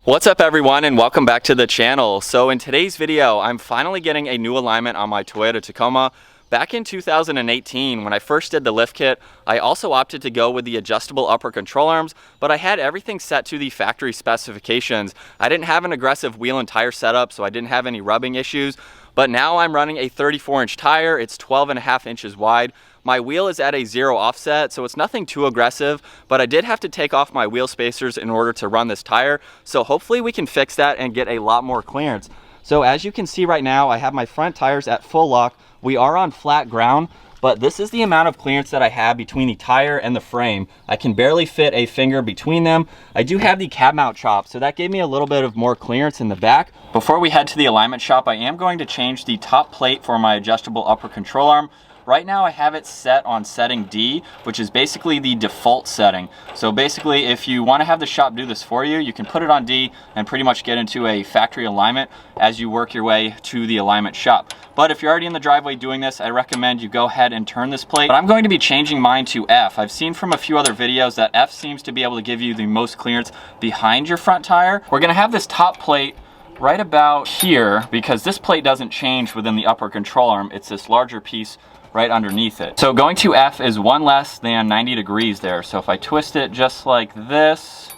What's up everyone, and welcome back to the channel. So in today's video, I'm finally getting a new alignment on my Toyota Tacoma. Back in 2018, when I first did the lift kit, I also opted to go with the adjustable upper control arms, but I had everything set to the factory specifications. I didn't have an aggressive wheel and tire setup, so I didn't have any rubbing issues. But now I'm running a 34-inch tire. It's 12.5 inches wide. My wheel is at a 0 offset, so it's nothing too aggressive, but I did have to take off my wheel spacers in order to run this tire. So hopefully we can fix that and get a lot more clearance. So as you can see right now, I have my front tires at full lock. We are on flat ground, but this is the amount of clearance that I have between the tire and the frame. I can barely fit a finger between them. I do have the cab mount chop, so that gave me a little bit of more clearance in the back. Before we head to the alignment shop, I am going to change the top plate for my adjustable upper control arm. Right now I have it set on setting D, which is basically the default setting. So basically, if you want to have the shop do this for you, you can put it on D and pretty much get into a factory alignment as you work your way to the alignment shop. But if you're already in the driveway doing this, I recommend you go ahead and turn this plate. But I'm going to be changing mine to F. I've seen from a few other videos that F seems to be able to give you the most clearance behind your front tire. We're going to have this top plate right about here because this plate doesn't change within the upper control arm. It's this larger piece right underneath it. So going to F is one less than 90 degrees there. So if I twist it just like this,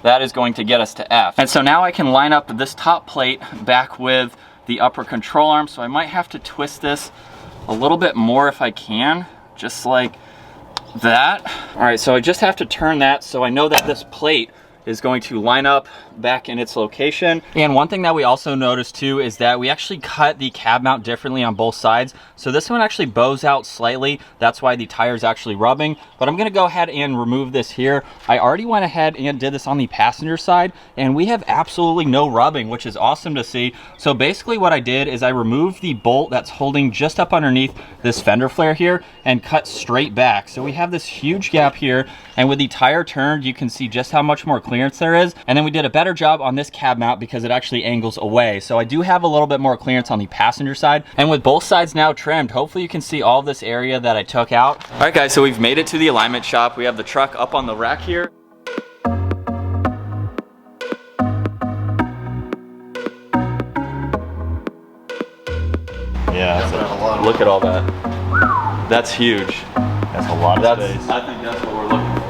that is going to get us to F. And so now I can line up this top plate back with the upper control arm. So I might have to twist this a little bit more if I can, just like that. All right, so I just have to turn that so I know that this plate is going to line up back in its location. And one thing that we also noticed too is that we actually cut the cab mount differently on both sides. So this one actually bows out slightly. That's why the tire is actually rubbing. But I'm gonna go ahead and remove this here. I already went ahead and did this on the passenger side, and we have absolutely no rubbing, which is awesome to see. So basically what I did is I removed the bolt that's holding just up underneath this fender flare here and cut straight back. So we have this huge gap here, and with the tire turned, you can see just how much more clearance there is. And then we did a better job on this cab mount because it actually angles away. So I do have a little bit more clearance on the passenger side. And with both sides now trimmed, hopefully you can see all this area that I took out. All right guys, so we've made it to the alignment shop. We have the truck up on the rack here. Yeah, look at all that. That's huge. That's a lot of space. I think that's what we're looking for.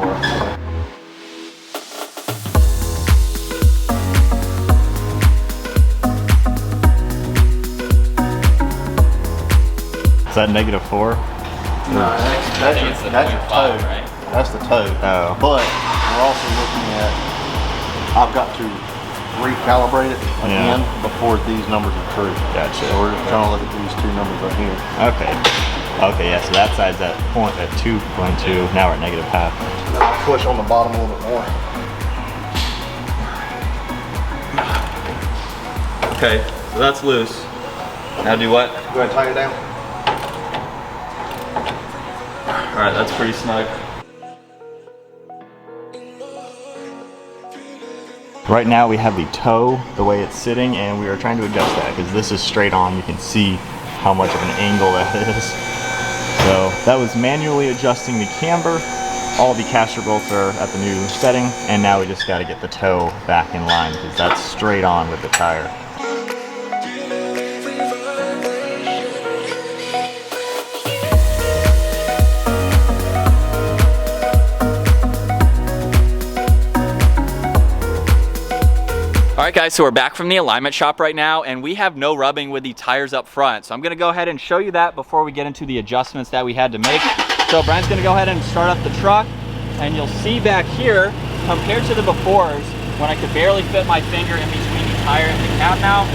Is that -4? No, that's your toe. Right? That's the toe. Oh. But we're also looking at, I've got to recalibrate it again before these numbers are true. Gotcha. So we're just trying to look at these two numbers right here. Okay. Okay, yeah, so that side's at 2.2. Now we're at -0.5. I'll push on the bottom a little bit more. Okay, so that's loose. Now do what? Go ahead and tighten it down. All right, that's pretty snug. Right now we have the toe the way it's sitting, and we are trying to adjust that because this is straight on. You can see how much of an angle that is. So that was manually adjusting the camber. All the caster bolts are at the new setting, and now we just got to get the toe back in line because that's straight on with the tire. All right guys, so we're back from the alignment shop right now, and we have no rubbing with the tires up front. So I'm gonna go ahead and show you that before we get into the adjustments that we had to make. So Brian's gonna go ahead and start up the truck, and you'll see back here, compared to the befores, when I could barely fit my finger in between the tire and the cab mount,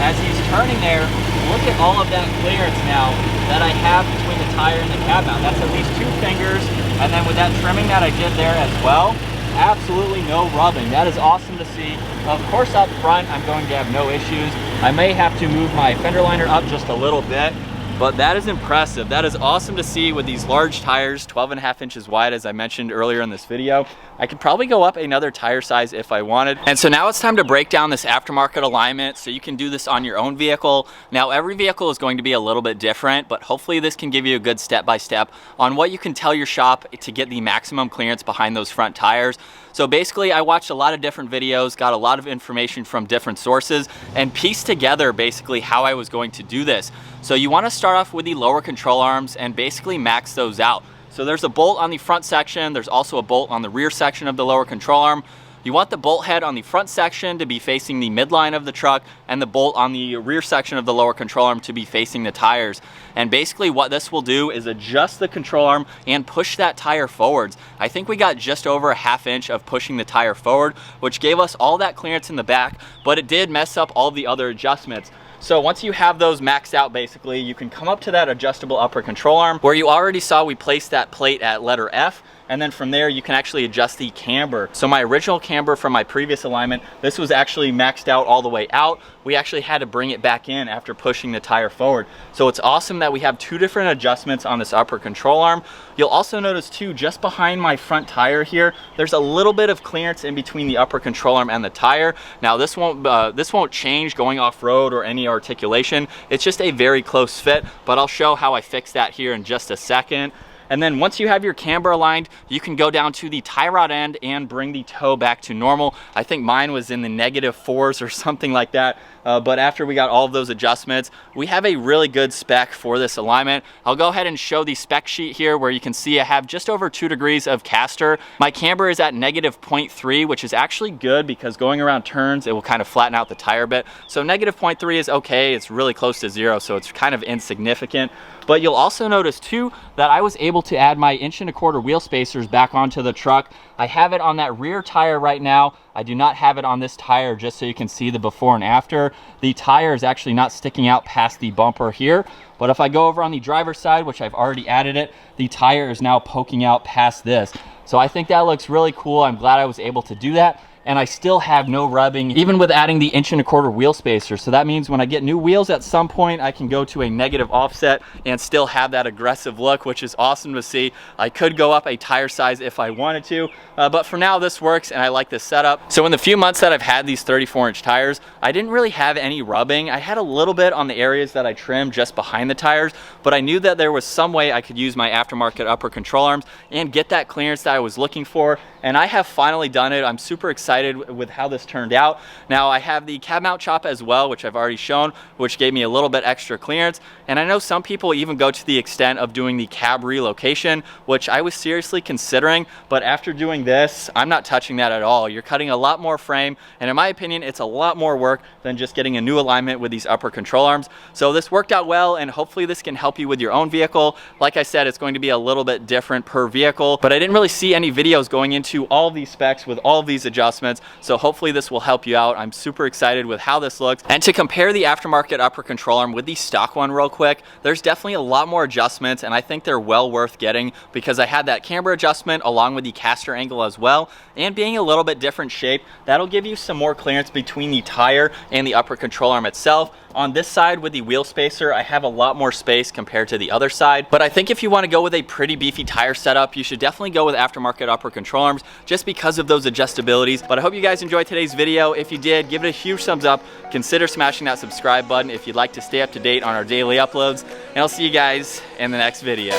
as he's turning there, look at all of that clearance now that I have between the tire and the cab mount. That's at least 2 fingers, and then with that trimming that I did there as well, absolutely no rubbing. That is awesome to see. Of course up front I'm going to have no issues. I may have to move my fender liner up just a little bit, But that is impressive. That is awesome to see with these large tires, 12.5 inches wide, as I mentioned earlier in this video. I could probably go up another tire size if I wanted. And so now it's time to break down this aftermarket alignment so you can do this on your own vehicle. Now every vehicle is going to be a little bit different, but hopefully this can give you a good step-by-step on what you can tell your shop to get the maximum clearance behind those front tires. So basically I watched a lot of different videos, got a lot of information from different sources, and pieced together basically how I was going to do this. So you want to start off with the lower control arms and basically max those out. So there's a bolt on the front section, there's also a bolt on the rear section of the lower control arm. You want the bolt head on the front section to be facing the midline of the truck, and the bolt on the rear section of the lower control arm to be facing the tires. And basically what this will do is adjust the control arm and push that tire forwards. I think we got just over a 1/2 inch of pushing the tire forward, which gave us all that clearance in the back, but it did mess up all the other adjustments. So once you have those maxed out, basically, you can come up to that adjustable upper control arm where you already saw we placed that plate at letter F. And then from there, you can actually adjust the camber. So my original camber from my previous alignment, this was actually maxed out all the way out. We actually had to bring it back in after pushing the tire forward. So it's awesome that we have 2 different adjustments on this upper control arm. You'll also notice too, just behind my front tire here, there's a little bit of clearance in between the upper control arm and the tire. Now this won't change going off-road or any articulation. It's just a very close fit, but I'll show how I fix that here in just a second. And then once you have your camber aligned, you can go down to the tie rod end and bring the toe back to normal. I think mine was in the -4s or something like that. But after we got all of those adjustments, we have a really good spec for this alignment. I'll go ahead and show the spec sheet here where you can see I have just over 2 degrees of caster. My camber is at -0.3, which is actually good because going around turns, it will kind of flatten out the tire a bit. So -0.3 is okay. It's really close to 0, so it's kind of insignificant. But you'll also notice too that I was able to add my 1¼ inch wheel spacers back onto the truck. I have it on that rear tire right now. I do not have it on this tire, just so you can see the before and after. The tire is actually not sticking out past the bumper here. But if I go over on the driver's side, which I've already added it, the tire is now poking out past this. So I think that looks really cool. I'm glad I was able to do that. And I still have no rubbing, even with adding the 1¼ inch wheel spacer. So that means when I get new wheels at some point, I can go to a negative offset and still have that aggressive look, which is awesome to see. I could go up a tire size if I wanted to, but for now this works and I like this setup. So in the few months that I've had these 34-inch tires, I didn't really have any rubbing. I had a little bit on the areas that I trimmed just behind the tires, but I knew that there was some way I could use my aftermarket upper control arms and get that clearance that I was looking for. And I have finally done it. I'm super excited with how this turned out. Now I have the cab mount chop as well, which I've already shown, which gave me a little bit extra clearance. And I know some people even go to the extent of doing the cab relocation, which I was seriously considering, but after doing this, I'm not touching that at all. You're cutting a lot more frame, and in my opinion, it's a lot more work than just getting a new alignment with these upper control arms. So this worked out well, and hopefully this can help you with your own vehicle. Like I said, it's going to be a little bit different per vehicle, but I didn't really see any videos going into all of these specs with all of these adjustments. So hopefully this will help you out. I'm super excited with how this looks. And to compare the aftermarket upper control arm with the stock one real quick, there's definitely a lot more adjustments, and I think they're well worth getting because I had that camber adjustment along with the caster angle as well, and being a little bit different shape, that'll give you some more clearance between the tire and the upper control arm itself. On this side with the wheel spacer, I have a lot more space compared to the other side, but I think if you want to go with a pretty beefy tire setup, you should definitely go with aftermarket upper control arms just because of those adjustabilities. But I hope you guys enjoyed today's video. If you did, give it a huge thumbs up. Consider smashing that subscribe button if you'd like to stay up to date on our daily uploads, and I'll see you guys in the next video.